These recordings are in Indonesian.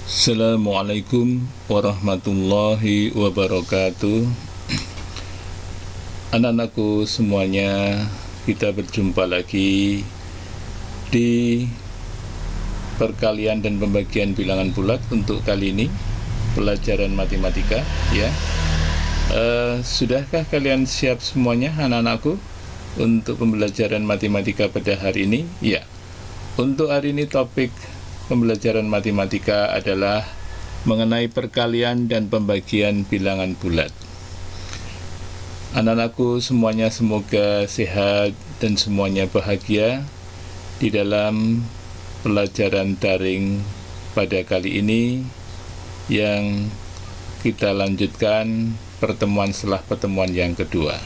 Assalamualaikum warahmatullahi wabarakatuh. Anak-anakku semuanya, kita berjumpa lagi di perkalian dan pembagian bilangan bulat untuk kali ini, pelajaran matematika ya. Sudahkah kalian siap semuanya anak-anakku untuk pembelajaran matematika pada hari ini? Ya. Untuk hari ini topik pembelajaran matematika adalah mengenai perkalian dan pembagian bilangan bulat. Anak-anakku semuanya semoga sehat dan semuanya bahagia di dalam pelajaran daring pada kali ini yang kita lanjutkan pertemuan setelah pertemuan yang kedua.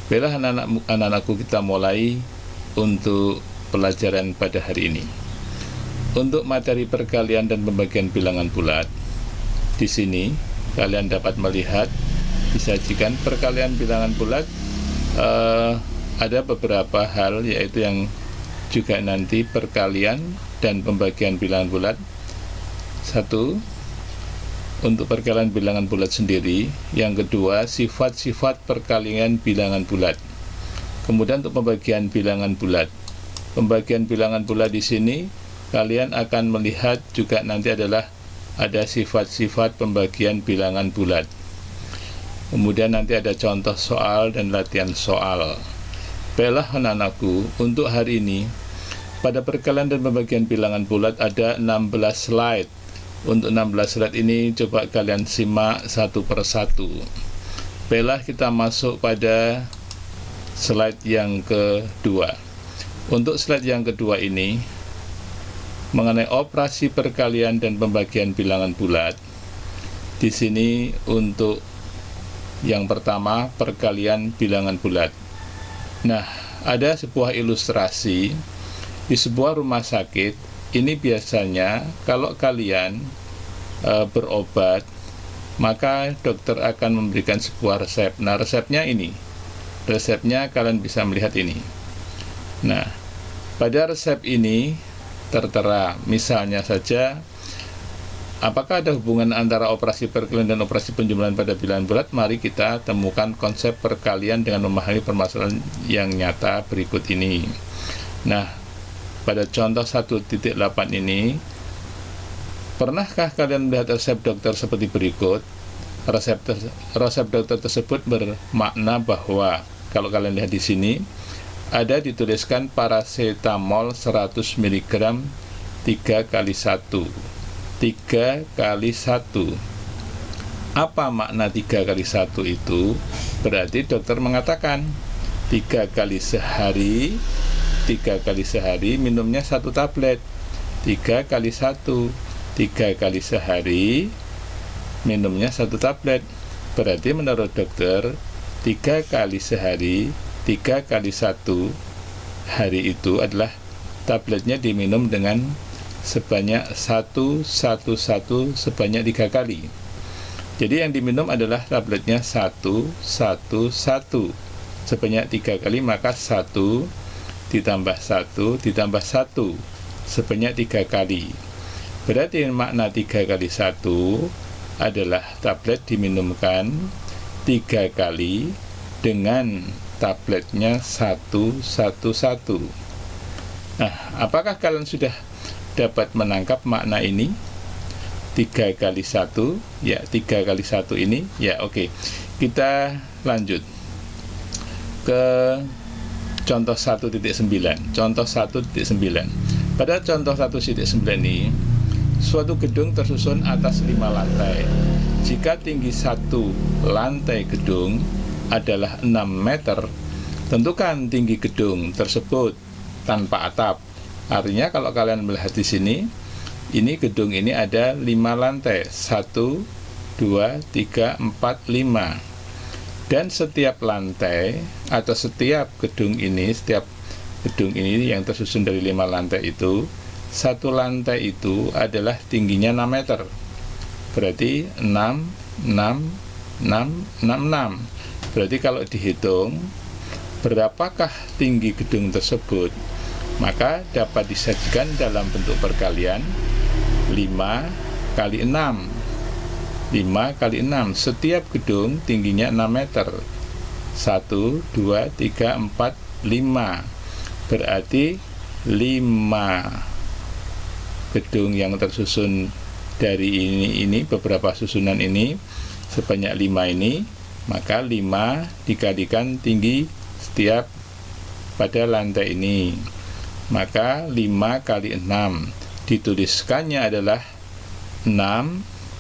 Baiklah anak-anakku, kita mulai untuk pelajaran pada hari ini. Untuk materi perkalian dan pembagian bilangan bulat, di sini kalian dapat melihat disajikan perkalian bilangan bulat. Ada beberapa hal, yaitu yang juga nanti perkalian dan pembagian bilangan bulat. Satu, untuk perkalian bilangan bulat sendiri. Yang kedua, sifat-sifat perkalian bilangan bulat. Kemudian untuk pembagian bilangan bulat. Pembagian bilangan bulat di sini kalian akan melihat juga nanti adalah ada sifat-sifat pembagian bilangan bulat. Kemudian nanti ada contoh soal dan latihan soal. Baiklah anak-anakku, untuk hari ini pada perkalian dan pembagian bilangan bulat ada 16 slide. Untuk 16 slide ini coba kalian simak satu persatu. Baiklah, kita masuk pada slide yang kedua. Untuk slide yang kedua ini mengenai operasi perkalian dan pembagian bilangan bulat. Di sini untuk yang pertama, perkalian bilangan bulat. Nah, ada sebuah ilustrasi di sebuah rumah sakit. Ini biasanya kalau kalian berobat, maka dokter akan memberikan sebuah resep. Nah, resepnya ini. Resepnya kalian bisa melihat ini. Nah, pada resep ini tertera misalnya saja, apakah ada hubungan antara operasi perkalian dan operasi penjumlahan pada bilangan bulat? Mari kita temukan konsep perkalian dengan memahami permasalahan yang nyata berikut ini. Nah, pada contoh 1.8 ini, pernahkah kalian melihat resep dokter seperti berikut? Resep dokter tersebut bermakna bahwa, kalau kalian lihat di sini, ada dituliskan paracetamol 100 mg 3 kali 1. 3 kali 1. Apa makna 3 kali 1 itu? Berarti dokter mengatakan 3 kali sehari, 3 kali sehari minumnya 1 tablet. 3 kali 1, 3 kali sehari minumnya 1 tablet. Berarti menurut dokter 3 kali sehari, 3 kali 1 hari itu adalah tabletnya diminum dengan sebanyak 1 sebanyak 3 kali. Jadi yang diminum adalah tabletnya 1 sebanyak 3 kali, maka 1 ditambah 1 ditambah 1 sebanyak 3 kali. Berarti makna 3 kali 1 adalah tablet diminumkan 3 kali dengan tabletnya 1. Nah, apakah kalian sudah dapat menangkap makna ini? 3 kali 1, ya 3 kali 1 ini, ya oke. Kita lanjut ke contoh 1.9. Contoh 1.9. Pada contoh 1.9 ini, suatu gedung tersusun atas 5 lantai. Jika tinggi satu lantai gedung adalah 6 meter, tentukan tinggi gedung tersebut tanpa atap. Artinya kalau kalian melihat di sini, ini gedung ini ada 5 lantai, 1, 2, 3, 4, 5. Dan setiap lantai atau setiap gedung ini yang tersusun dari 5 lantai itu, satu lantai itu adalah tingginya 6 meter. Berarti 6, 6, 6, 6, 6. Berarti kalau dihitung berapakah tinggi gedung tersebut, maka dapat disajikan dalam bentuk perkalian 5 kali 6. 5 kali 6. Setiap gedung tingginya 6 meter. 1, 2, 3, 4, 5. Berarti 5 gedung yang tersusun dari ini beberapa susunan ini sebanyak 5 ini, maka 5 dikalikan tinggi setiap pada lantai ini, maka 5 kali 6. Dituliskannya adalah 6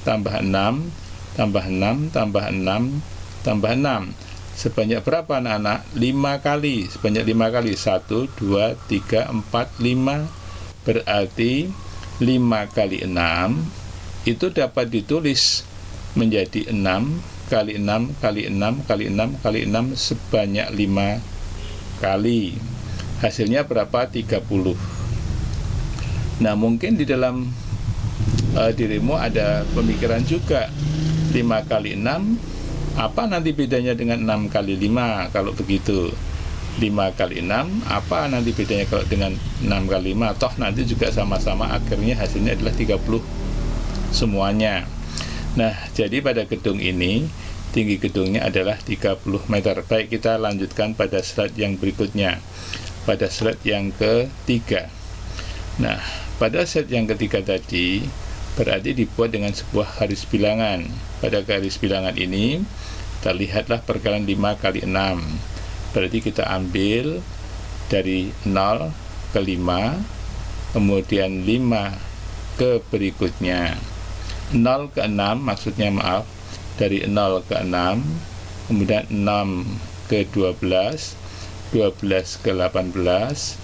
tambah 6 tambah 6 tambah 6 tambah 6. Sebanyak berapa anak-anak? 5 kali. Sebanyak 5 kali. 1, 2, 3, 4, 5. Berarti 5 kali 6 itu dapat ditulis menjadi 6 kali 6 kali 6 kali 6 kali 6 sebanyak 5 kali. Hasilnya berapa? 30. Nah, mungkin di dalam dirimu ada pemikiran juga, 5 kali 6 apa nanti bedanya dengan 6 kali 5 kalau begitu? 5 kali 6 apa nanti bedanya kalau dengan 6 kali 5? Toh nanti juga sama-sama akhirnya hasilnya adalah 30 semuanya. Nah, jadi pada gedung ini tinggi gedungnya adalah 30 meter. Baik, kita lanjutkan pada slide yang berikutnya, pada slide yang ketiga. Nah, pada slide yang ketiga tadi berarti dibuat dengan sebuah garis bilangan. Pada garis bilangan ini terlihatlah perkalian 5 kali 6. Berarti kita ambil dari 0 ke 5, kemudian 5 ke berikutnya. 0 ke 6 maksudnya dari 0 ke 6, kemudian 6 ke 12, 12 ke 18,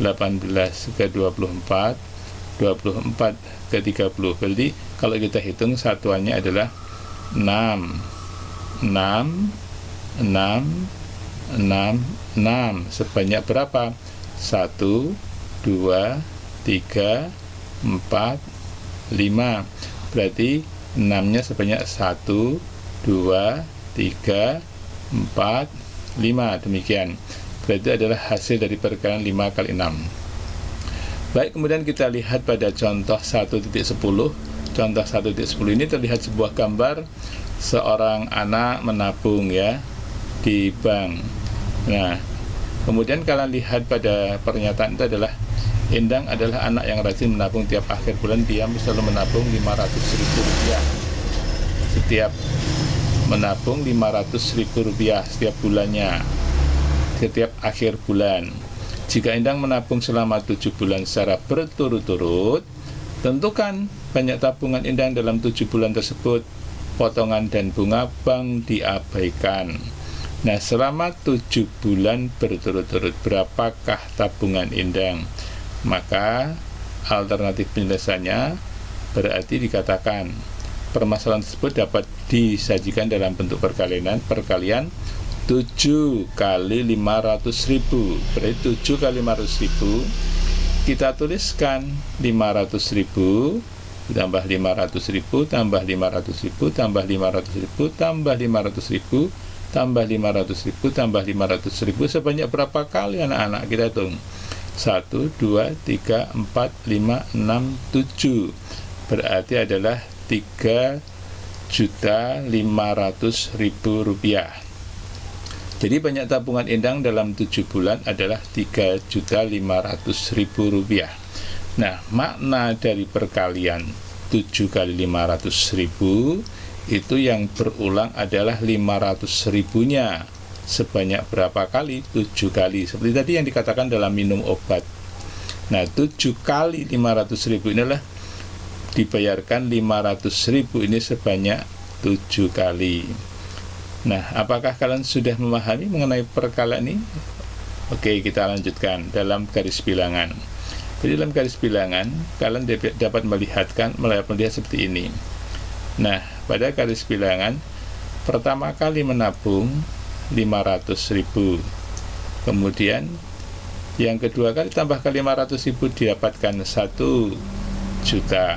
18 ke 24, 24 ke 30. Berarti kalau kita hitung satuannya adalah 6. 6 sebanyak berapa? 1, 2, 3, 4, 5. Berarti 6-nya sebanyak 1, 2, 3, 4, 5. Demikian. Berarti adalah hasil dari perkalian 5 kali 6. Baik, kemudian kita lihat pada contoh 1.10. Contoh 1.10 ini terlihat sebuah gambar seorang anak menabung ya di bank. Nah, kemudian kalian lihat pada pernyataan itu adalah Endang adalah anak yang rajin menabung tiap akhir bulan. Dia selalu menabung Rp500.000 setiap menabung Rp500.000 setiap bulannya, setiap akhir bulan. Jika Endang menabung selama 7 bulan secara berturut-turut, tentukan banyak tabungan Endang dalam 7 bulan tersebut. Potongan dan bunga bank diabaikan. Nah, selama 7 bulan berturut-turut, berapakah tabungan Endang? Maka alternatif penjelasannya berarti dikatakan permasalahan tersebut dapat disajikan dalam bentuk perkalian 7 kali 500.000. Berarti 7 kali 500.000 kita tuliskan 500.000 tambah 500.000 tambah 500.000 tambah 500.000 tambah 500.000 tambah 500.000 tambah 500.000 sebanyak berapa kali anak-anak? Kita hitung. 1, 2, 3, 4, 5, 6, 7. Berarti adalah Rp3.500.000. Jadi banyak tabungan Endang dalam 7 bulan adalah Rp3.500.000. Nah, makna dari perkalian 7 kali 500.000 itu yang berulang adalah 500.000-nya. Sebanyak berapa kali? 7 kali. Seperti tadi yang dikatakan dalam minum obat. Nah, 7 kali 500.000 inilah dibayarkan 500.000 ini sebanyak 7 kali. Nah, apakah kalian sudah memahami mengenai perkalian ini? Oke, kita lanjutkan dalam garis bilangan. Jadi dalam garis bilangan kalian dapat melihat seperti ini. Nah, pada garis bilangan pertama kali menabung 500.000, kemudian yang kedua kali tambahkan 500.000 didapatkan 1 juta,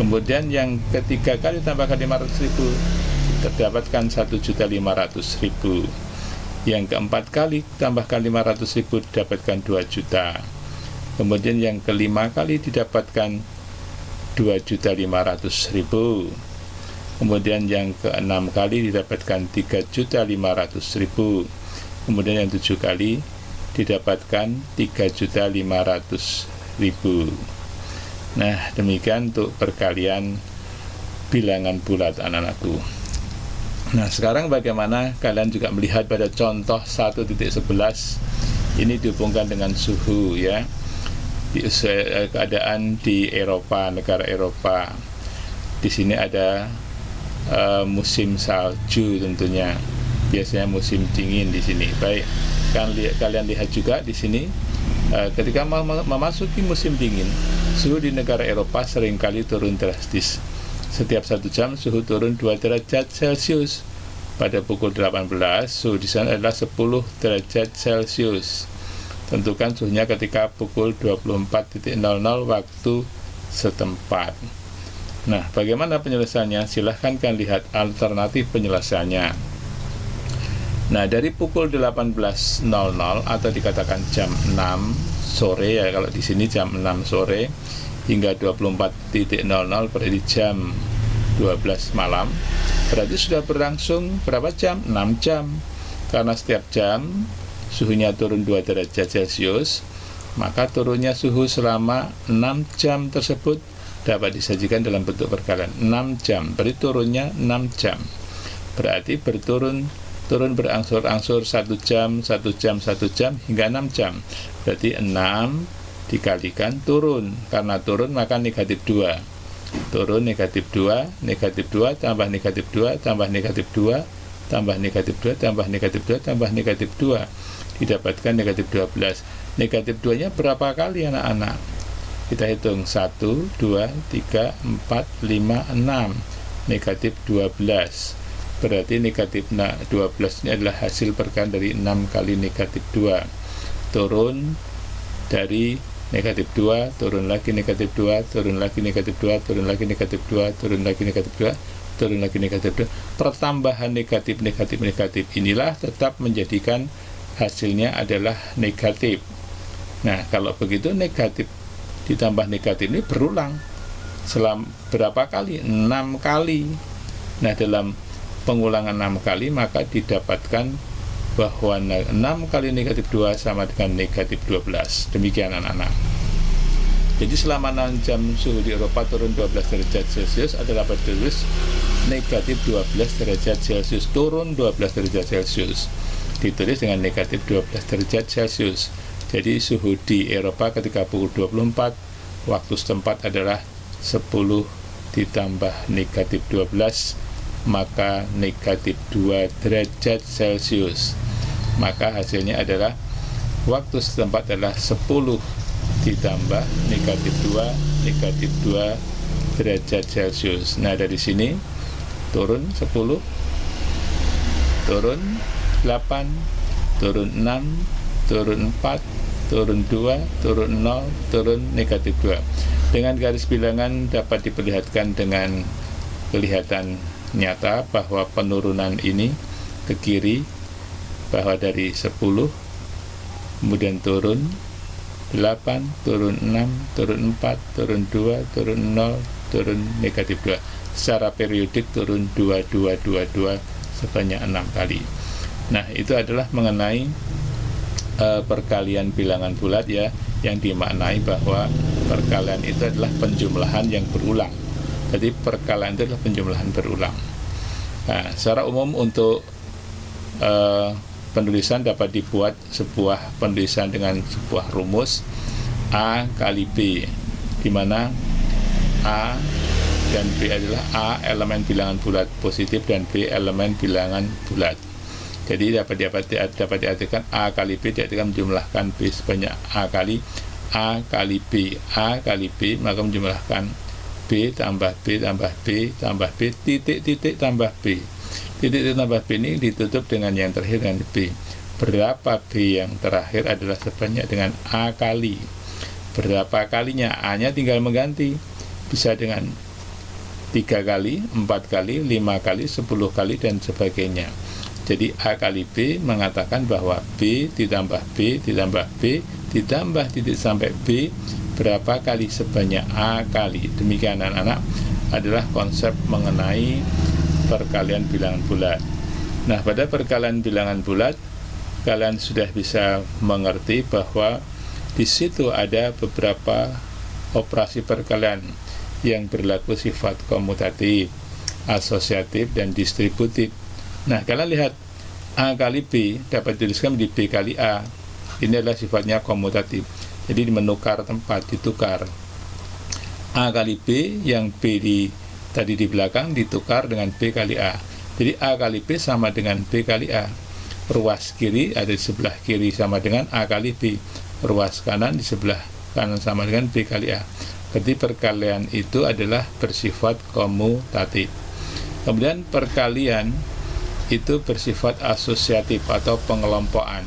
kemudian yang ketiga kali tambahkan 500.000 terdapatkan 1.500.000, yang keempat kali tambahkan 500.000 didapatkan 2 juta, kemudian yang kelima kali didapatkan 2.500.000. Kemudian yang ke-6 kali didapatkan 3.500.000. Kemudian yang 7 kali didapatkan 3.500.000. Nah, demikian untuk perkalian bilangan bulat anak-anakku. Nah, sekarang bagaimana kalian juga melihat pada contoh 1.11 ini dihubungkan dengan suhu ya. Di keadaan di Eropa, negara Eropa. Di sini ada musim salju tentunya. Biasanya musim dingin di sini. Baik, kalian lihat juga di sini ketika memasuki musim dingin, suhu di negara Eropa seringkali turun drastis. Setiap 1 jam suhu turun 2 derajat Celcius. Pada pukul 18, suhu di sana adalah 10 derajat Celcius. Tentukan suhunya ketika pukul 24.00 waktu setempat. Nah, bagaimana penyelesaiannya? Silahkan kalian lihat alternatif penyelesaiannya. Nah, dari pukul 18.00 atau dikatakan jam 6 sore ya, kalau di sini jam 6 sore hingga 24.00 berarti jam 12 malam. Berarti sudah berlangsung berapa jam? 6 jam. Karena setiap jam suhunya turun 2 derajat Celcius, maka turunnya suhu selama 6 jam tersebut dapat disajikan dalam bentuk perkalian 6 jam. Berarti turunnya 6 jam. Berarti turun berangsur-angsur 1 jam, 1 jam, 1 jam hingga 6 jam. Berarti 6 dikalikan turun. Karena turun maka negatif 2. Turun negatif 2, negatif 2 tambah negatif 2 tambah negatif 2 tambah negatif 2 tambah negatif 2 tambah negatif 2 didapatkan negatif 12. Negatif 2 nya berapa kali anak-anak? Kita hitung 1, 2, 3, 4, 5, 6. Negatif 12. Berarti negatif 12 ini adalah hasil perkalian dari 6 kali negatif 2. Turun dari negatif 2, turun lagi negatif 2, turun lagi negatif 2, turun lagi negatif 2, turun lagi negatif 2, turun lagi negatif 2. Pertambahan negatif inilah tetap menjadikan hasilnya adalah negatif. Nah, kalau begitu negatif ditambah negatif ini berulang selama berapa kali? 6 kali. Nah, dalam pengulangan 6 kali maka didapatkan bahwa 6 kali negatif 2 sama dengan negatif 12. Demikian anak-anak. Jadi selama 6 jam suhu di Eropa turun 12 derajat Celcius adalah ditulis negatif 12 derajat Celcius. Turun 12 derajat Celcius ditulis dengan negatif 12 derajat Celcius. Jadi suhu di Eropa ketika pukul 24 waktu setempat adalah 10 ditambah negatif 12, maka negatif 2 derajat Celcius. Maka hasilnya adalah waktu setempat adalah 10 ditambah negatif 2 derajat Celcius. Nah, dari sini turun 10, turun 8, turun 6, turun 4, turun 2, turun 0, turun negatif 2. Dengan garis bilangan dapat diperlihatkan dengan kelihatan nyata bahwa penurunan ini ke kiri, bahwa dari 10 kemudian turun 8, turun 6, turun 4, turun 2, turun 0, turun negatif 2. Secara periodik turun 2, 2, 2, 2 sebanyak 6 kali. Nah, itu adalah mengenai perkalian bilangan bulat ya, yang dimaknai bahwa perkalian itu adalah penjumlahan yang berulang. Jadi perkalian itu adalah penjumlahan berulang. Nah, secara umum untuk penulisan dapat dibuat sebuah penulisan dengan sebuah rumus A kali B, di mana A dan B adalah A elemen bilangan bulat positif dan B elemen bilangan bulat. Jadi dapat diartikan A kali B diartikan menjumlahkan B sebanyak A kali B. A kali B maka menjumlahkan B tambah B tambah B tambah B titik tambah B. Titik tambah B ini ditutup dengan yang terakhir dengan B. Berapa B yang terakhir adalah sebanyak dengan A kali. Berapa kalinya? A-nya tinggal mengganti. Bisa dengan 3 kali, 4 kali, 5 kali, 10 kali, dan sebagainya. Jadi A kali B mengatakan bahwa B ditambah B ditambah B ditambah titik sampai B berapa kali sebanyak A kali. Demikian anak-anak adalah konsep mengenai perkalian bilangan bulat. Nah, pada perkalian bilangan bulat kalian sudah bisa mengerti bahwa di situ ada beberapa operasi perkalian yang berlaku sifat komutatif, asosiatif, dan distributif. Nah, kalian lihat A kali B dapat dituliskan menjadi B kali A. Ini adalah sifatnya komutatif. Jadi menukar tempat, ditukar. A kali B yang B tadi di belakang ditukar dengan B kali A. Jadi A kali B sama dengan B kali A. Ruas kiri ada di sebelah kiri sama dengan A kali B. Ruas kanan di sebelah kanan sama dengan B kali A. Jadi perkalian itu adalah bersifat komutatif. Kemudian perkalian itu bersifat asosiatif atau pengelompokan.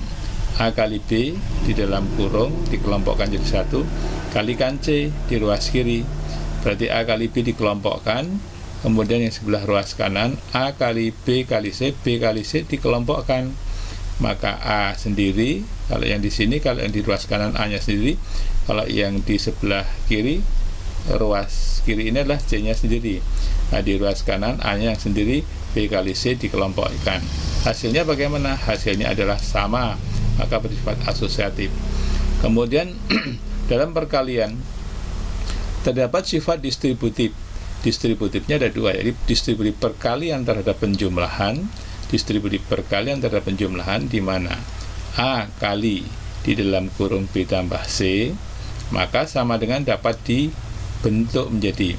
A kali B di dalam kurung dikelompokkan jadi 1, kalikan C di ruas kiri. Berarti A kali B dikelompokkan, kemudian yang sebelah ruas kanan A kali B kali C, B kali C dikelompokkan. Maka A sendiri, kalau yang di sini, kalau yang di ruas kanan A-nya sendiri, kalau yang di sebelah kiri, ruas kiri ini adalah C-nya sendiri. Nah, di ruas kanan A-nya yang sendiri, B kali C dikelompokkan. Hasilnya bagaimana? Hasilnya adalah sama, maka bersifat asosiatif. Kemudian dalam perkalian terdapat sifat distributif. Distributifnya ada dua, yaitu distributif perkalian terhadap penjumlahan, distributif perkalian terhadap penjumlahan, di mana A kali di dalam kurung B tambah C, maka sama dengan dapat dibentuk menjadi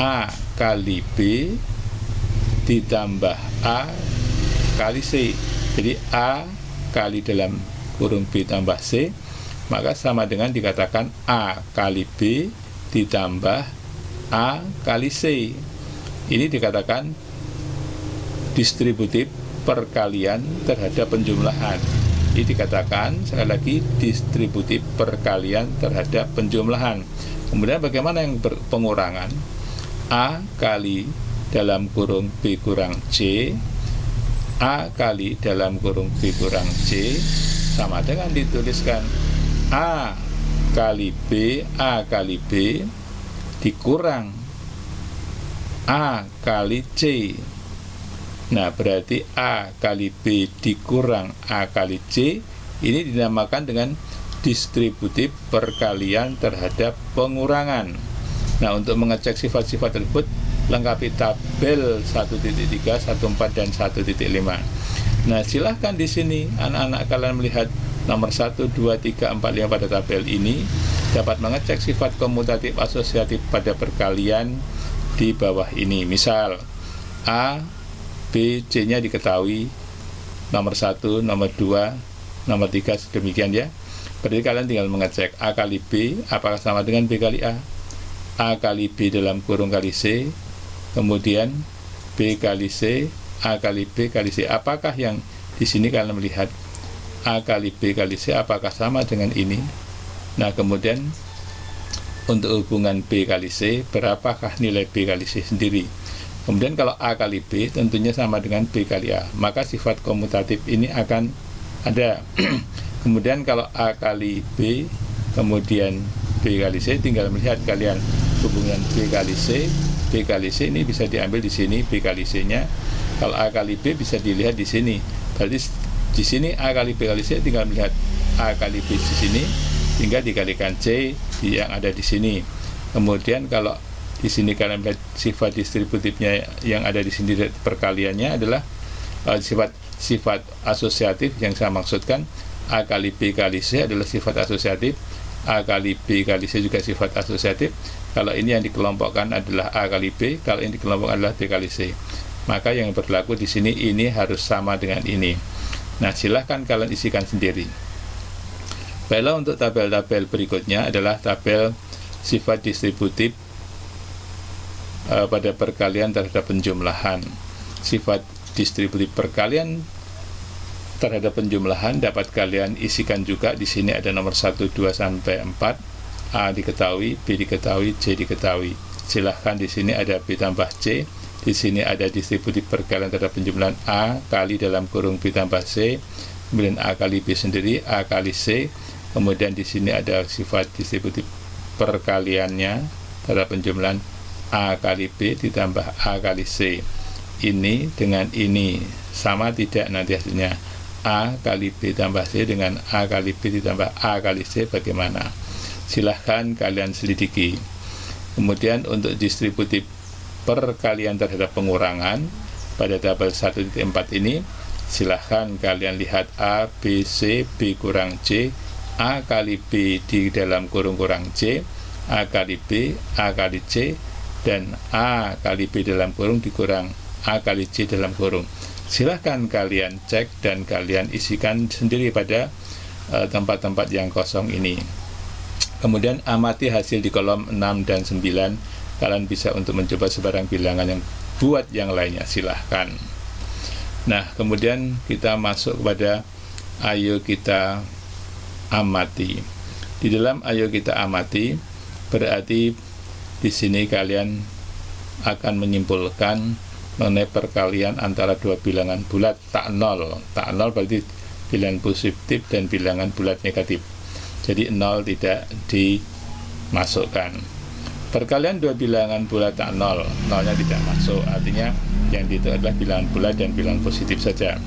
A kali B ditambah A kali C. Jadi A kali dalam kurung B tambah C, maka sama dengan dikatakan A kali B ditambah A kali C. Ini dikatakan distributif perkalian terhadap penjumlahan. Ini dikatakan sekali lagi distributif perkalian terhadap penjumlahan. Kemudian bagaimana yang pengurangan? A kali dalam kurung B kurang C, A kali dalam kurung B kurang C sama dengan dituliskan A kali B, A kali B dikurang A kali C. Nah, berarti A kali B dikurang A kali C ini dinamakan dengan distributif perkalian terhadap pengurangan. Nah, untuk mengecek sifat-sifat tersebut, lengkapi tabel 1.3, 1.4, dan 1.5. Nah, silahkan di sini anak-anak kalian melihat nomor 1, 2, 3, 4, 5 pada tabel ini dapat mengecek sifat komutatif asosiatif pada perkalian di bawah ini. Misal A, B, C-nya diketahui, nomor 1, nomor 2, nomor 3, demikian ya. Berarti kalian tinggal mengecek A kali B apakah sama dengan B kali A, A kali B dalam kurung kali C, kemudian B kali C, A kali B kali C. Apakah yang di sini kalian melihat A kali B kali C apakah sama dengan ini? Nah, kemudian untuk hubungan B kali C, berapakah nilai B kali C sendiri? Kemudian kalau A kali B tentunya sama dengan B kali A, maka sifat komutatif ini akan ada. Kemudian kalau A kali B, kemudian B kali C, tinggal melihat kalian hubungan B kali C. B kali C ini bisa diambil di sini, B kali C-nya. Kalau A kali B bisa dilihat di sini. Berarti di sini A kali B kali C, tinggal melihat A kali B di sini, tinggal dikalikan C yang ada di sini. Kemudian kalau di sini kalian melihat sifat distributifnya yang ada di sini, perkaliannya adalah sifat asosiatif yang saya maksudkan. A kali B kali C adalah sifat asosiatif, A kali B kali C juga sifat asosiatif. Kalau ini yang dikelompokkan adalah A kali B, kalau ini dikelompokkan adalah B kali C. Maka yang berlaku di sini ini harus sama dengan ini. Nah, silahkan kalian isikan sendiri. Baiklah, untuk tabel-tabel berikutnya adalah tabel sifat distributif pada perkalian terhadap penjumlahan. Sifat distributif perkalian terhadap penjumlahan dapat kalian isikan juga. Di sini ada nomor 1, 2, sampai 4. A diketahui, B diketahui, C diketahui. Silahkan di sini ada B tambah C. Di sini ada distributif perkalian terhadap penjumlahan A kali dalam kurung B tambah C. Kemudian A kali B sendiri, A kali C. Kemudian di sini ada sifat distributif perkaliannya pada penjumlahan A kali B ditambah A kali C. Ini dengan ini sama tidak nanti hasilnya? A kali B tambah C dengan A kali B ditambah A kali C bagaimana? Silahkan kalian selidiki. Kemudian untuk distributif perkalian terhadap pengurangan pada tabel 1.4 ini, silahkan kalian lihat A, B, C, B kurang C, A kali B di dalam kurung C, A kali B, A kali C, dan A kali B dalam kurung dikurang A kali C dalam kurung. Silahkan kalian cek dan kalian isikan sendiri pada tempat-tempat yang kosong ini. Kemudian amati hasil di kolom 6 dan 9. Kalian bisa untuk mencoba sebarang bilangan yang buat yang lainnya, silahkan. Nah, kemudian kita masuk kepada ayo kita amati. Di dalam ayo kita amati berarti di sini kalian akan menyimpulkan mengenai perkalian antara dua bilangan bulat tak nol. Tak nol berarti bilangan positif dan bilangan bulat negatif. Jadi nol tidak dimasukkan. Perkalian dua bilangan bulat tak nol, nolnya tidak masuk. Artinya yang itu adalah bilangan bulat dan bilangan positif saja.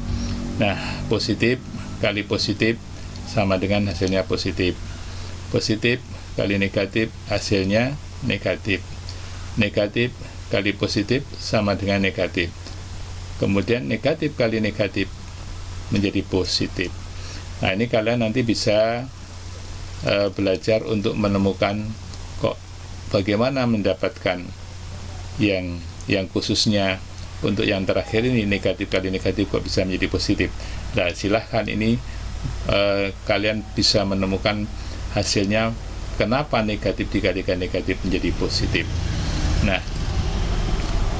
Nah, positif kali positif sama dengan hasilnya positif. Positif kali negatif hasilnya negatif. Negatif kali positif sama dengan negatif. Kemudian negatif kali negatif menjadi positif. Nah, ini kalian nanti bisa belajar untuk menemukan kok bagaimana mendapatkan yang khususnya untuk yang terakhir ini negatif kali negatif kok bisa menjadi positif. Nah, silahkan ini kalian bisa menemukan hasilnya kenapa negatif dikalikan negatif menjadi positif. Nah,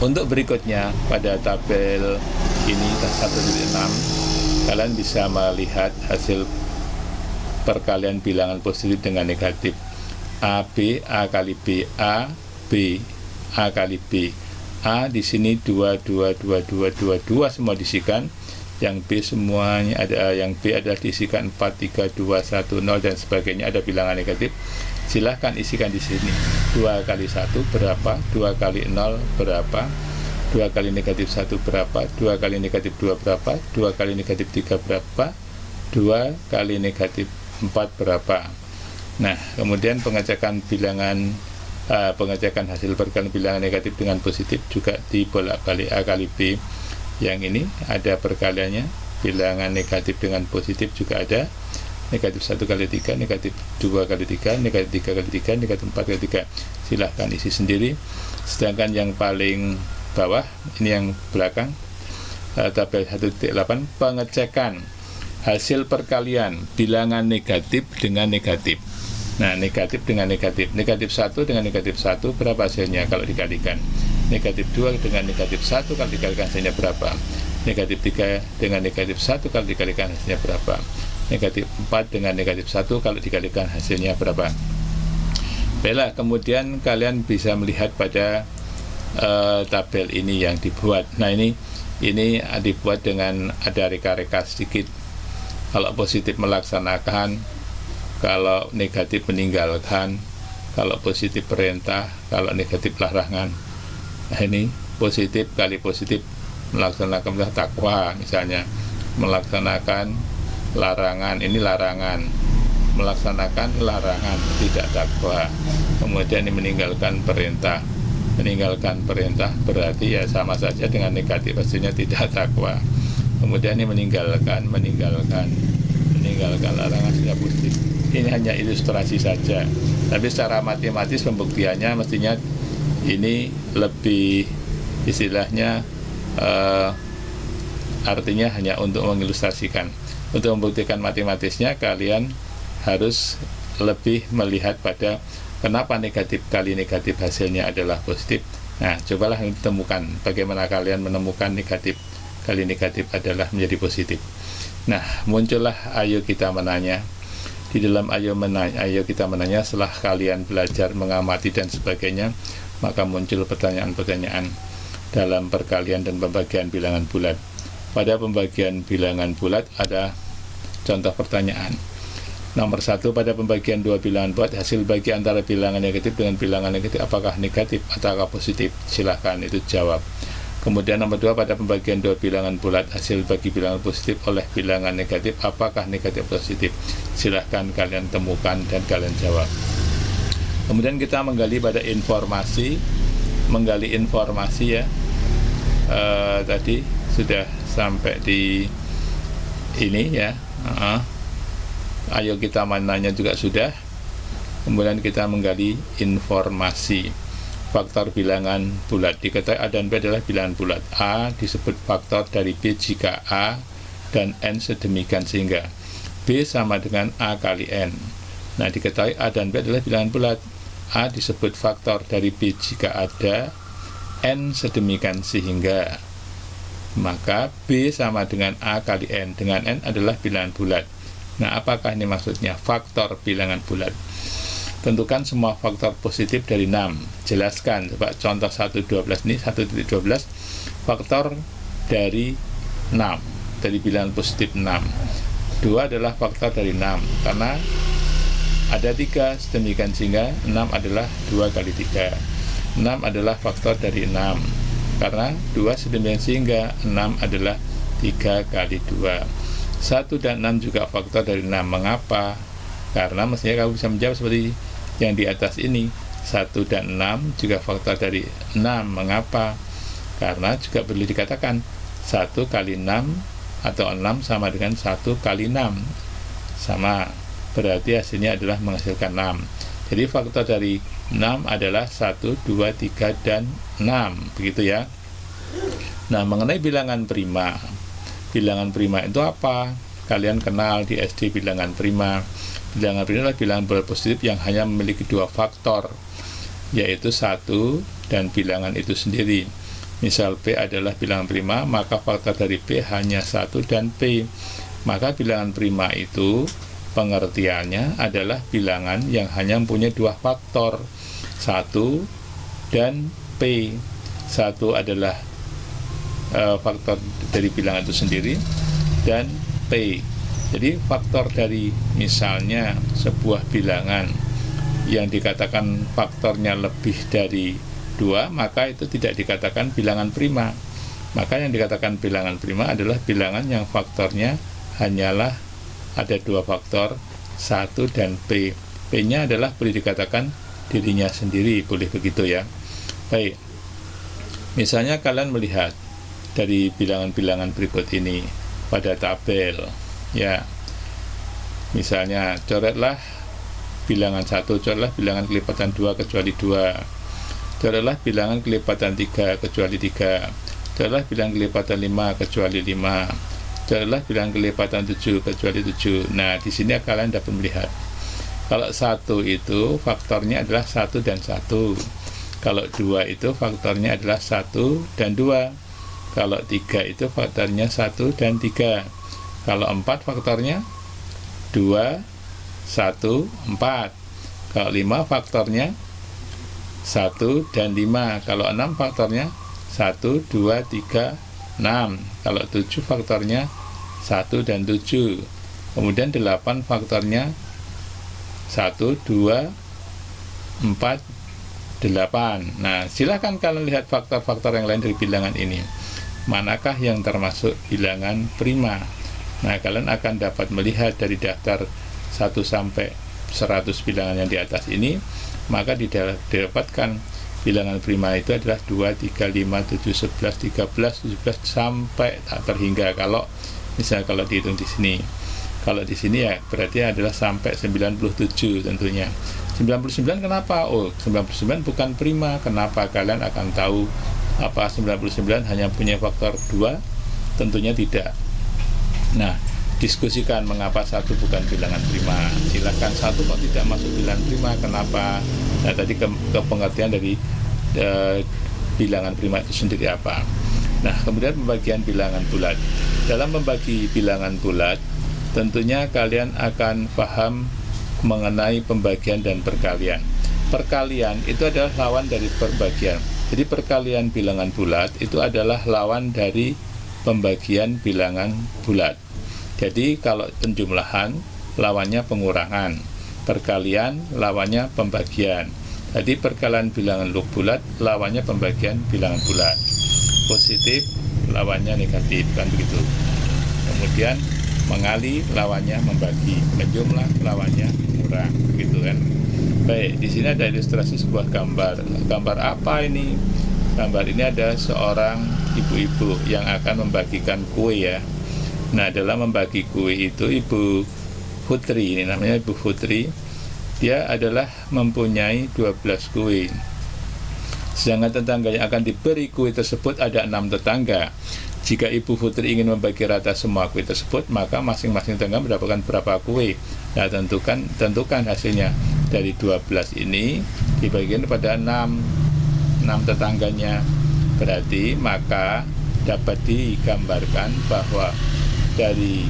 untuk berikutnya pada tabel ini 1.6 kalian bisa melihat hasil perkalian bilangan positif dengan negatif. AB, A kali B, A, B, A kali B. A di sini 2 semua diisikan. Yang B semuanya ada, yang B adalah diisikan 4, 3, 2, 1, 0 dan sebagainya, ada bilangan negatif. Silahkan isikan di sini. 2 kali 1 berapa? 2 kali 0 berapa? 2 kali negatif 1 berapa? 2 kali negatif 2 berapa? 2 kali negatif 3 berapa? 2 kali negatif 4 berapa? Nah, kemudian pengecekan bilangan pengecekan hasil perkalian bilangan negatif dengan positif juga dibolak-balik. A kali B yang ini ada perkaliannya, bilangan negatif dengan positif juga ada, negatif 1 kali 3, negatif 2 kali 3, negatif 3 kali 3, negatif 4 kali 3. Silahkan isi sendiri. Sedangkan yang paling bawah ini yang belakang, tabel 1.8 pengecekan hasil perkalian bilangan negatif dengan negatif. Nah, negatif dengan negatif, negatif 1 dengan negatif 1 berapa hasilnya kalau dikalikan? Negatif 2 dengan negatif 1 kalau dikalikan hasilnya berapa? Negatif 3 dengan negatif 1 kalau dikalikan hasilnya berapa? Negatif 4 dengan negatif 1 kalau dikalikan hasilnya berapa? Baiklah, kemudian kalian bisa melihat pada tabel ini yang dibuat. Nah, ini dibuat dengan ada reka-reka sedikit. Kalau positif melaksanakan, kalau negatif meninggalkan, kalau positif perintah, kalau negatif larangan. Nah, ini positif kali positif melaksanakan takwa misalnya, melaksanakan larangan, ini larangan, melaksanakan larangan tidak takwa. Kemudian ini meninggalkan perintah berarti ya sama saja dengan negatif, hasilnya tidak takwa. Kemudian ini meninggalkan larangan sudah positif. Ini hanya ilustrasi saja, tapi secara matematis pembuktiannya mestinya ini lebih istilahnya artinya hanya untuk mengilustrasikan. Untuk membuktikan matematisnya kalian harus lebih melihat pada kenapa negatif kali negatif hasilnya adalah positif. Nah, cobalah ditemukan bagaimana kalian menemukan negatif kali negatif adalah menjadi positif. Nah, muncullah ayo kita menanya. Di dalam ayo kita menanya, setelah kalian belajar mengamati dan sebagainya, maka muncul pertanyaan-pertanyaan dalam perkalian dan pembagian bilangan bulat. Pada pembagian bilangan bulat ada contoh pertanyaan. Nomor 1, pada pembagian dua bilangan bulat, hasil bagi antara bilangan negatif dengan bilangan negatif apakah negatif ataukah positif? Silahkan itu jawab. Kemudian nomor 2, pada pembagian dua bilangan bulat, hasil bagi bilangan positif oleh bilangan negatif apakah negatif atau positif? Silahkan kalian temukan dan kalian jawab. Kemudian kita menggali pada informasi, ya. Tadi sudah sampai di ini ya. Ayo kita mananya juga sudah. Kemudian kita menggali informasi. Faktor bilangan bulat. Diketahui A dan B adalah bilangan bulat. A disebut faktor dari B jika A dan N sedemikian sehingga B sama dengan A kali N. Nah, diketahui A dan B adalah bilangan bulat. A disebut faktor dari B jika ada N sedemikian sehingga, maka B sama dengan A kali N, dengan N adalah bilangan bulat. Nah, apakah ini maksudnya faktor bilangan bulat? Tentukan semua faktor positif dari 6. Jelaskan, coba contoh 1,12 ini, 1,12 faktor dari 6, dari bilangan positif 6. 2 adalah faktor dari 6, karena ada 3, sedemikian sehingga 6 adalah 2 kali 3. 6 adalah faktor dari 6, karena 2 sedemikian sehingga 6 adalah 3 kali 2. 1 dan 6 juga faktor dari 6. Mengapa? Karena mestinya kamu bisa menjawab seperti yang di atas ini. 1 dan 6 juga faktor dari 6. Mengapa? Karena juga perlu dikatakan 1 kali 6 atau 6 sama dengan 1 kali 6. Sama, berarti hasilnya adalah menghasilkan 6. Jadi faktor dari 6 adalah 1, 2, 3, dan 6. Begitu ya. Nah, mengenai bilangan prima. Bilangan prima itu apa? Kalian kenal di SD bilangan prima. Bilangan prima adalah bilangan bulat positif yang hanya memiliki 2 faktor, yaitu 1 dan bilangan itu sendiri. Misal P adalah bilangan prima, maka faktor dari P hanya 1 dan P. Maka bilangan prima itu pengertiannya adalah bilangan yang hanya mempunyai 2 faktor, 1 dan P. 1 adalah faktor dari bilangan itu sendiri, dan P. Jadi faktor dari misalnya sebuah bilangan yang dikatakan faktornya lebih dari 2, maka itu tidak dikatakan bilangan prima. Maka yang dikatakan bilangan prima adalah bilangan yang faktornya hanyalah ada 2 faktor, 1 dan P. P-nya adalah boleh dikatakan dirinya sendiri, boleh begitu ya. Baik, misalnya kalian melihat dari bilangan-bilangan berikut ini pada tabel ya. Misalnya coretlah bilangan 1, coretlah bilangan kelipatan 2 kecuali 2, coretlah bilangan kelipatan 3 kecuali 3, coretlah bilangan kelipatan 5 kecuali 5, coretlah bilangan kelipatan 7 kecuali 7. Nah, di sini kalian dapat melihat kalau 1 itu faktornya adalah 1 dan 1, kalau 2 itu faktornya adalah 1 dan 2, kalau 3 itu faktornya 1 dan 3, kalau 4 faktornya 2, 1, 4, kalau 5 faktornya 1 dan 5, kalau 6 faktornya 1, 2, 3, 6, kalau 7 faktornya 1 dan 7, kemudian 8 faktornya 1, 2, 4, 8. Nah, silakan kalian lihat faktor-faktor yang lain dari bilangan ini. Manakah yang termasuk bilangan prima? Nah, kalian akan dapat melihat dari daftar 1 sampai 100 bilangan yang di atas ini, maka didapatkan bilangan prima itu adalah 2, 3, 5, 7, 11, 13, 17 sampai tak terhingga. Kalau misalnya kalau dihitung di sini. Kalau di sini ya berarti adalah sampai 97 tentunya. 99 kenapa? Oh, 99 bukan prima. Kenapa? Kalian akan tahu apa 99 hanya punya faktor 2? Tentunya tidak. Nah, diskusikan mengapa 1 bukan bilangan prima. Silakan 1 kok tidak masuk bilangan prima, kenapa? Nah, tadi ke pengertian dari bilangan prima itu sendiri apa. Nah, kemudian pembagian bilangan bulat. Dalam membagi bilangan bulat, tentunya kalian akan paham mengenai pembagian dan perkalian. Perkalian itu adalah lawan dari perbagian. Jadi perkalian bilangan bulat itu adalah lawan dari pembagian bilangan bulat. Jadi kalau penjumlahan lawannya pengurangan. Perkalian lawannya pembagian. Jadi perkalian bilangan log bulat lawannya pembagian bilangan bulat. Positif lawannya negatif, kan begitu. Kemudian mengali lawannya membagi, menjumlah lawannya mengurang, gitu kan. Baik, di sini ada ilustrasi sebuah gambar. Gambar apa ini? Gambar ini ada seorang ibu-ibu yang akan membagikan kue ya. Nah, dalam membagi kue itu Ibu Putri, ini namanya Ibu Putri, dia adalah mempunyai 12 kue. Sedangkan tetangga yang akan diberi kue tersebut ada 6 tetangga. Jika Ibu Putri ingin membagi rata semua kue tersebut, maka masing-masing tetangga mendapatkan berapa kue. Nah, tentukan hasilnya. Dari 12 ini dibagikan kepada 6 tetangganya. Berarti maka dapat digambarkan bahwa dari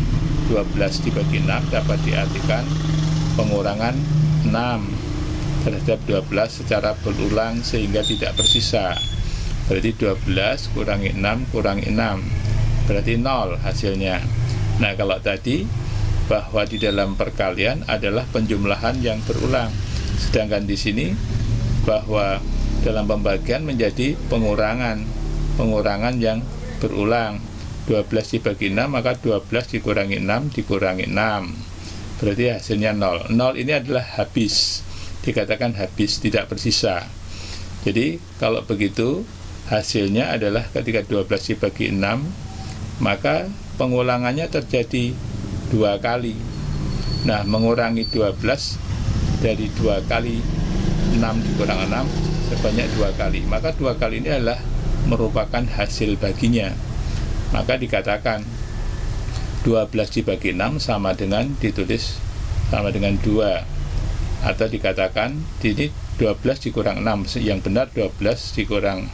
12 dibagi 6 dapat diartikan pengurangan 6 terhadap 12 secara berulang sehingga tidak bersisa. Berarti 12 kurangi 6 kurangi 6 berarti 0 hasilnya. Nah, kalau tadi bahwa di dalam perkalian adalah penjumlahan yang berulang, sedangkan di sini bahwa dalam pembagian menjadi pengurangan yang berulang. 12 dibagi 6 maka 12 dikurangi 6 dikurangi 6 berarti hasilnya 0. 0 ini adalah habis, dikatakan habis, tidak bersisa. Jadi kalau begitu hasilnya adalah ketika 12 dibagi 6 maka pengulangannya terjadi 2 kali. Nah, mengurangi 12 dari 2 kali 6 dikurang 6 sebanyak 2 kali, maka 2 kali ini adalah merupakan hasil baginya. Maka dikatakan 12 dibagi 6 sama dengan ditulis sama dengan 2, atau dikatakan ini 12 dikurang 6, yang benar 12 dikurang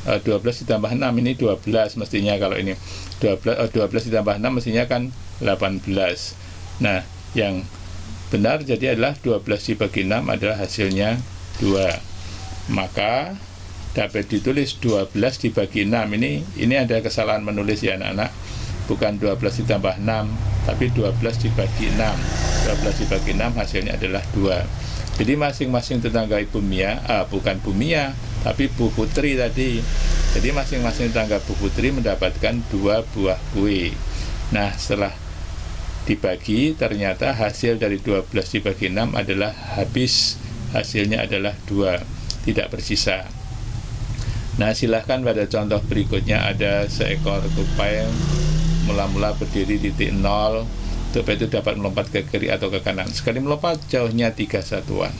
12 ditambah 6 ini 12 mestinya. Kalau ini 12 ditambah 6 mestinya kan 18. Nah, yang benar jadi adalah 12 dibagi 6 adalah hasilnya 2. Maka dapat ditulis 12 dibagi 6. Ini ada kesalahan menulis ya anak-anak. Bukan 12 ditambah 6, tapi 12 dibagi 6. 12 dibagi 6 hasilnya adalah 2. Jadi masing-masing tetangga Ibu Mia, bukan Bu Mia, tapi Bu Putri tadi. Jadi masing-masing tetangga Bu Putri mendapatkan 2 buah kue. Nah, setelah dibagi ternyata hasil dari 12 dibagi 6 adalah habis, hasilnya adalah 2, tidak bersisa. Nah, silahkan pada contoh berikutnya ada seekor tupai mula-mula berdiri di titik 0. Tupai itu dapat melompat ke kiri atau ke kanan. Sekali melompat jauhnya 3 satuan.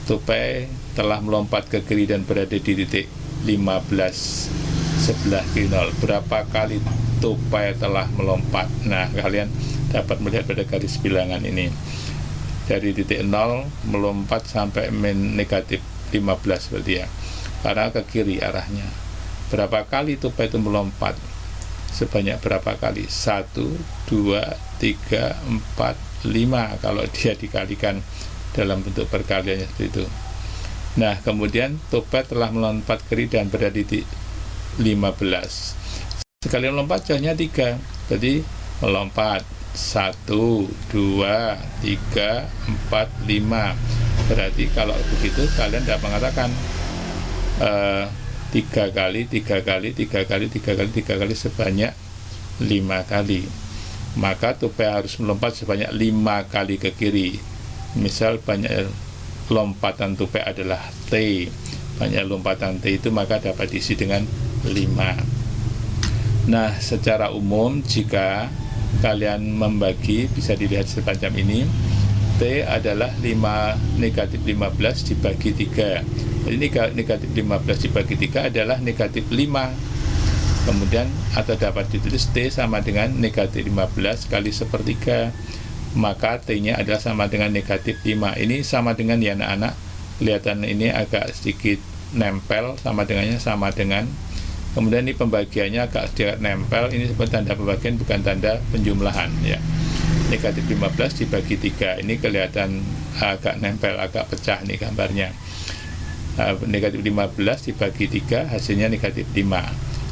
Tupai telah melompat ke kiri dan berada di titik 15 sebelah kiri 0. Berapa kali tupai telah melompat? Nah, kalian dapat melihat pada garis bilangan ini. Dari titik 0 melompat sampai negatif 15 berarti ya. Karena ke kiri arahnya. Berapa kali tupai itu melompat? Sebanyak berapa kali? 1, 2, 3, 4, 5 kalau dia dikalikan dalam bentuk perkaliannya seperti itu. Nah, kemudian tupai telah melompat kiri dan berada di 15. Sekali melompat jauhnya 3, berarti melompat 1, 2, 3, 4, 5. Berarti kalau begitu kalian dapat mengatakan 3 kali sebanyak 5 kali. Maka tupai harus melompat sebanyak 5 kali ke kiri. Misal banyak lompatan tupai adalah T, banyak lompatan T itu maka dapat diisi dengan 5. Nah, secara umum jika kalian membagi bisa dilihat semacam ini. T adalah negatif 15 dibagi 3. Jadi negatif 15 dibagi 3 adalah negatif 5. Kemudian atau dapat ditulis T sama dengan negatif 15 kali sepertiga. Maka T-nya adalah sama dengan negatif 5. Ini sama dengan ya anak-anak. Kelihatan ini agak sedikit nempel, sama dengannya sama dengan. Kemudian ini pembagiannya agak sedikit nempel. Ini seperti tanda pembagian bukan tanda penjumlahan ya. Negatif 15 dibagi 3. Ini kelihatan agak nempel, agak pecah nih gambarnya. Negatif 15 dibagi 3 hasilnya negatif 5.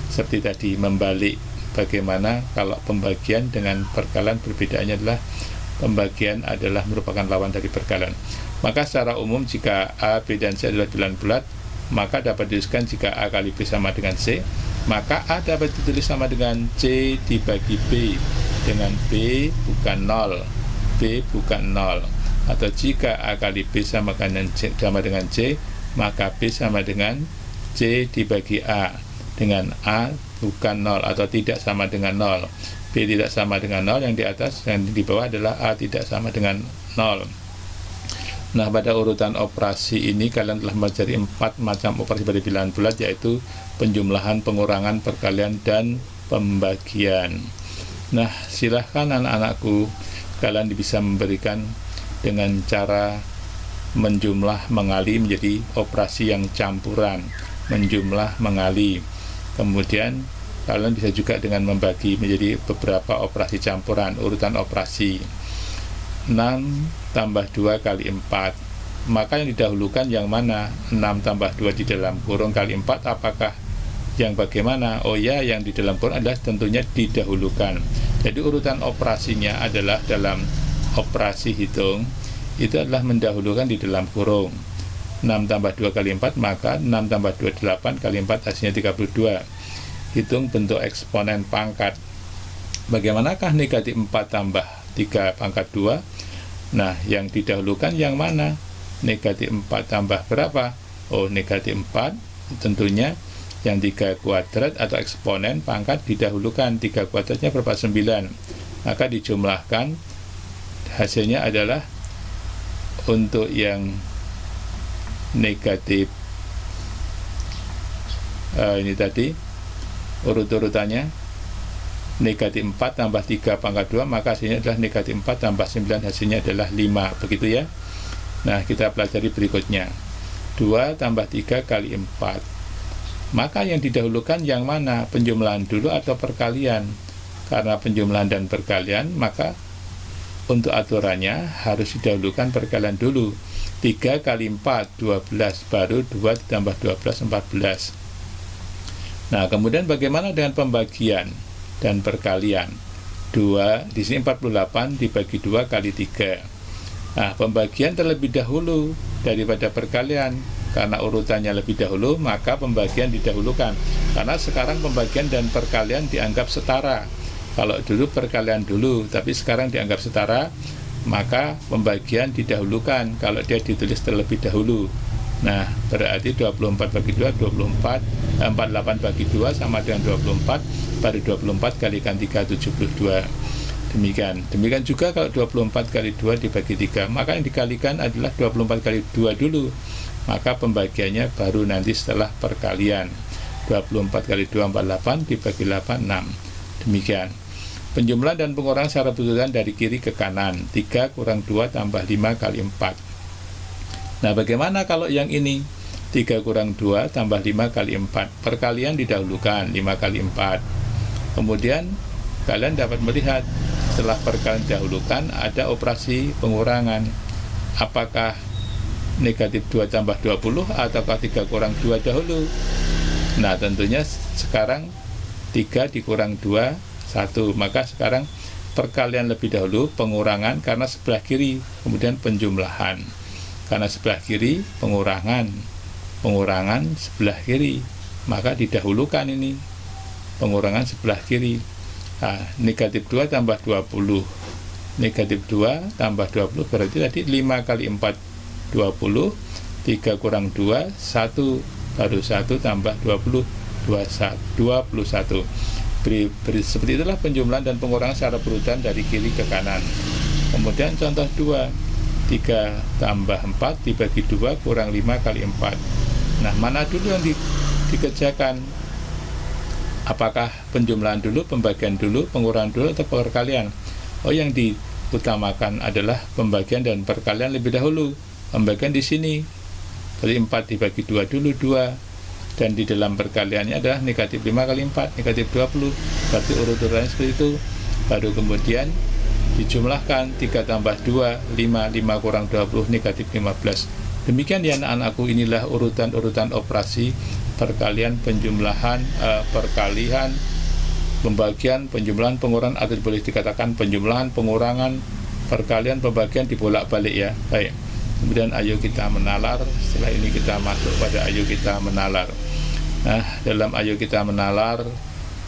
Seperti tadi membalik bagaimana kalau pembagian dengan perkalian perbedaannya adalah pembagian adalah merupakan lawan dari perkalian. Maka secara umum jika A, B, dan C adalah bilangan bulat, maka dapat dituliskan jika A kali B sama dengan C, maka A dapat ditulis sama dengan C dibagi B, dengan B bukan 0, B bukan 0. Atau jika A kali B sama dengan C, maka B sama dengan C dibagi A, dengan A bukan 0 atau tidak sama dengan 0. B tidak sama dengan 0, yang di atas dan di bawah adalah A tidak sama dengan 0. Nah, pada urutan operasi ini kalian telah mempelajari 4 macam operasi pada bilangan bulat, yaitu penjumlahan, pengurangan, perkalian, dan pembagian. Nah, silahkan anak-anakku, kalian bisa memberikan dengan cara menjumlah mengali menjadi operasi yang campuran, menjumlah mengali. Kemudian kalian bisa juga dengan membagi menjadi beberapa operasi campuran, urutan operasi 6 tambah 2 kali 4. Maka yang didahulukan yang mana? 6 tambah 2 di dalam kurung kali 4, apakah yang bagaimana? Oh ya, yang di dalam kurung adalah tentunya didahulukan. Jadi urutan operasinya adalah dalam operasi hitung itu adalah mendahulukan di dalam kurung. 6 tambah 2 kali 4, maka 6 tambah 2 8 kali 4 hasilnya 32. Hitung bentuk eksponen pangkat. Bagaimanakah negatif 4 tambah 3 pangkat 2? Nah, yang didahulukan yang mana? Negatif 4 tambah berapa? Oh, negatif 4 tentunya yang 3 kuadrat atau eksponen pangkat didahulukan. 3 kuadratnya berapa? 9. Maka dijumlahkan, hasilnya adalah untuk yang negatif ini tadi urut-urutannya negatif 4 tambah 3 pangkat 2, maka hasilnya adalah negatif 4 tambah 9, hasilnya adalah 5, begitu ya. Nah, kita pelajari berikutnya. 2 tambah 3 kali 4. Maka yang didahulukan yang mana? Penjumlahan dulu atau perkalian? Karena penjumlahan dan perkalian, maka untuk aturannya harus didahulukan perkalian dulu. 3 kali 4, 12, baru 2 ditambah 12, 14. Nah, kemudian bagaimana dengan pembagian dan perkalian? 2, di sini 48 dibagi 2 kali 3. Nah, pembagian terlebih dahulu daripada perkalian. Karena urutannya lebih dahulu, maka pembagian didahulukan. Karena sekarang pembagian dan perkalian dianggap setara. Kalau dulu perkalian dulu, tapi sekarang dianggap setara, maka pembagian didahulukan kalau dia ditulis terlebih dahulu. Nah, berarti 24 bagi 2, 48 bagi 2 sama dengan 24, baru 24 kalikan 3, 72. Demikian juga kalau 24 kali 2 dibagi 3, maka yang dikalikan adalah 24 kali 2 dulu. Maka pembagiannya baru nanti setelah perkalian. 24 kali 2, 48 dibagi 8, 6. Demikian. Penjumlahan dan pengurangan secara berurutan dari kiri ke kanan. 3 kurang 2 tambah 5 kali 4. Nah, bagaimana kalau yang ini? 3 kurang 2 tambah 5 kali 4. Perkalian didahulukan, 5 kali 4. Kemudian kalian dapat melihat setelah perkalian didahulukan ada operasi pengurangan. Apakah negatif 2 tambah 20 ataukah 3 kurang 2 dahulu? Nah, tentunya sekarang 3 dikurang 2, 1. Maka sekarang perkalian lebih dahulu, pengurangan karena sebelah kiri, kemudian penjumlahan. Karena sebelah kiri, pengurangan sebelah kiri, maka didahulukan ini pengurangan sebelah kiri. Nah, negatif 2 tambah 20, negatif 2 tambah 20 berarti tadi 5 kali 4 20, 3 kurang 2 1, baru 1 tambah 20 21. Seperti itulah penjumlahan dan pengurangan secara berurutan dari kiri ke kanan. Kemudian contoh 2, 3 tambah 4 dibagi 2 kurang 5 kali 4. Nah, mana dulu yang dikerjakan? Apakah penjumlahan dulu, pembagian dulu, pengurangan dulu, atau perkalian? Oh, yang diutamakan adalah pembagian dan perkalian lebih dahulu. Pembagian di sini, dari 4 dibagi 2 dulu, 2. Dan di dalam perkaliannya adalah negatif 5 kali 4, negatif 20. Berarti urut-urutannya seperti itu. Baru kemudian dijumlahkan 3 tambah 2, 5 kurang 20, negatif 15. Demikian ya anak-anakku, inilah urutan-urutan operasi perkalian, penjumlahan, perkalian, pembagian, penjumlahan, pengurangan, atau boleh dikatakan penjumlahan, pengurangan, perkalian, pembagian dibolak-balik ya. Baik. Kemudian ayo kita menalar. Setelah ini kita masuk pada ayo kita menalar. Nah, dalam ayo kita menalar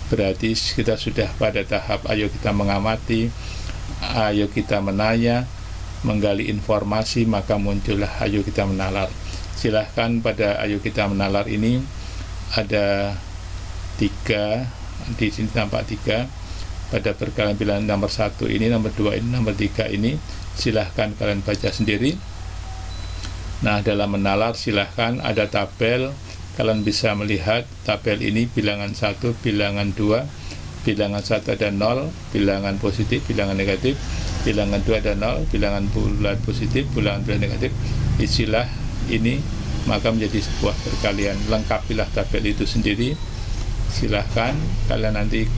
berarti kita sudah pada tahap ayo kita mengamati, ayo kita menanya, menggali informasi, maka muncullah ayo kita menalar. Silahkan pada ayo kita menalar ini ada 3, di sini tampak 3 pada perkalian bilangan nomor 1 ini, nomor 2 ini, nomor 3 ini. Silahkan kalian baca sendiri. Nah, dalam menalar silahkan ada tabel, kalian bisa melihat tabel ini bilangan 1, bilangan 2, bilangan 1 ada 0, bilangan positif, bilangan negatif, bilangan 2 ada 0, bilangan bulat positif, bilangan bulat negatif. Isilah ini maka menjadi sebuah perkalian. Lengkapilah tabel itu sendiri. Silahkan kalian nanti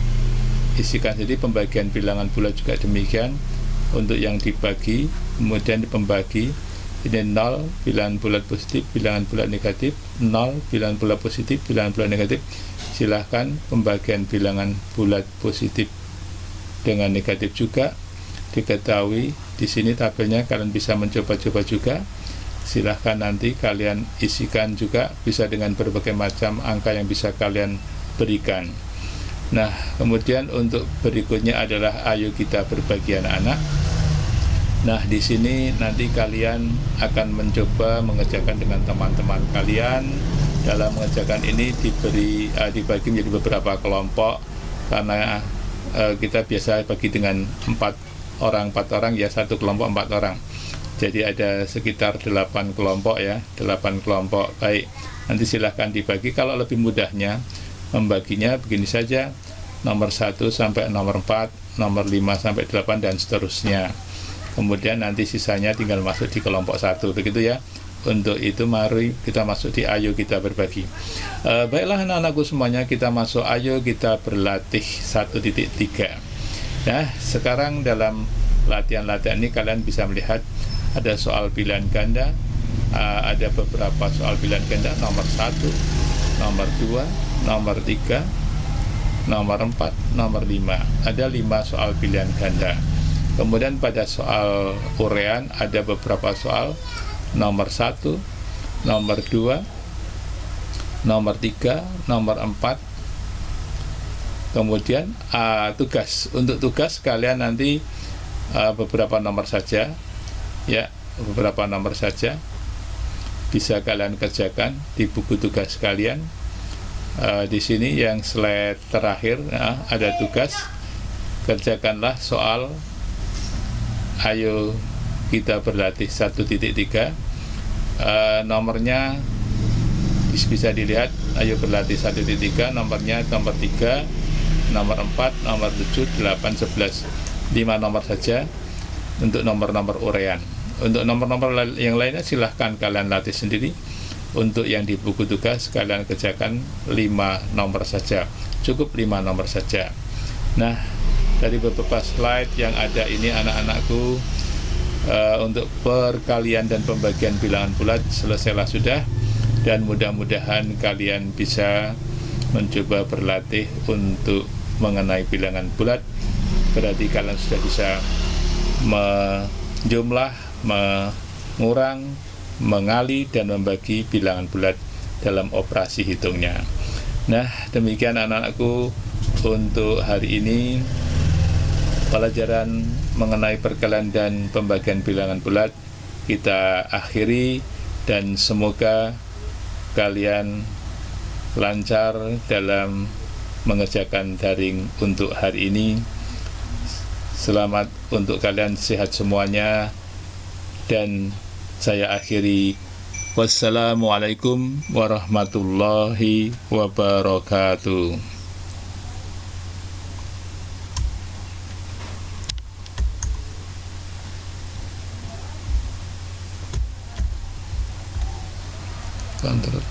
isikan sendiri. Pembagian bilangan bulat juga demikian. Untuk yang dibagi kemudian pembagi ini 0 bilangan bulat positif, bilangan bulat negatif, 0 bilangan bulat positif, bilangan bulat negatif. Silahkan pembagian bilangan bulat positif dengan negatif juga diketahui. Di sini tabelnya kalian bisa mencoba-coba juga. Silahkan nanti kalian isikan juga, bisa dengan berbagai macam angka yang bisa kalian berikan. Nah, kemudian untuk berikutnya adalah ayo kita berbagi anak-anak. Nah, di sini nanti kalian akan mencoba mengerjakan dengan teman-teman kalian. Dalam mengerjakan ini dibagi menjadi beberapa kelompok, karena kita biasa bagi dengan 4 orang ya, satu kelompok 4 orang. Jadi ada sekitar 8 kelompok ya, 8 kelompok. Baik, nanti silahkan dibagi. Kalau lebih mudahnya membaginya begini saja, nomor 1 sampai nomor 4, nomor 5 sampai 8 dan seterusnya. Kemudian nanti sisanya tinggal masuk di kelompok 1, begitu ya. Untuk itu mari kita masuk di ayo kita berbagi. Baiklah anak-anakku semuanya, kita masuk ayo kita berlatih 1.3. Nah, sekarang dalam latihan-latihan ini kalian bisa melihat ada soal pilihan ganda, ada beberapa soal pilihan ganda, nomor 1, nomor 2, nomor 3, nomor 4, nomor 5. Ada 5 soal pilihan ganda. Kemudian pada soal urean ada beberapa soal, nomor 1, nomor 2, nomor 3, nomor 4. Kemudian tugas. Untuk tugas kalian nanti beberapa nomor saja ya, beberapa nomor saja bisa kalian kerjakan di buku tugas kalian. Di sini yang slide terakhir ada tugas. Kerjakanlah soal ayo kita berlatih 1.3. Nomornya bisa dilihat, ayo berlatih 1.3, nomornya nomor 3, nomor 4, nomor 7, 8, 11. 5 nomor saja untuk nomor-nomor urean. Untuk nomor-nomor yang lainnya silahkan kalian latih sendiri. Untuk yang di buku tugas kalian kerjakan 5 nomor saja, cukup 5 nomor saja. Nah, dari beberapa slide yang ada ini anak-anakku, untuk perkalian dan pembagian bilangan bulat selesailah sudah, dan mudah-mudahan kalian bisa mencoba berlatih untuk mengenai bilangan bulat. Berarti kalian sudah bisa menjumlah, mengurang, mengali, dan membagi bilangan bulat dalam operasi hitungnya. Nah, demikian anak-anakku untuk hari ini. Pelajaran mengenai perkalian dan pembagian bilangan bulat kita akhiri, dan semoga kalian lancar dalam mengerjakan daring untuk hari ini. Selamat untuk kalian, sehat semuanya, dan saya akhiri. Wassalamualaikum warahmatullahi wabarakatuh. Kontrol.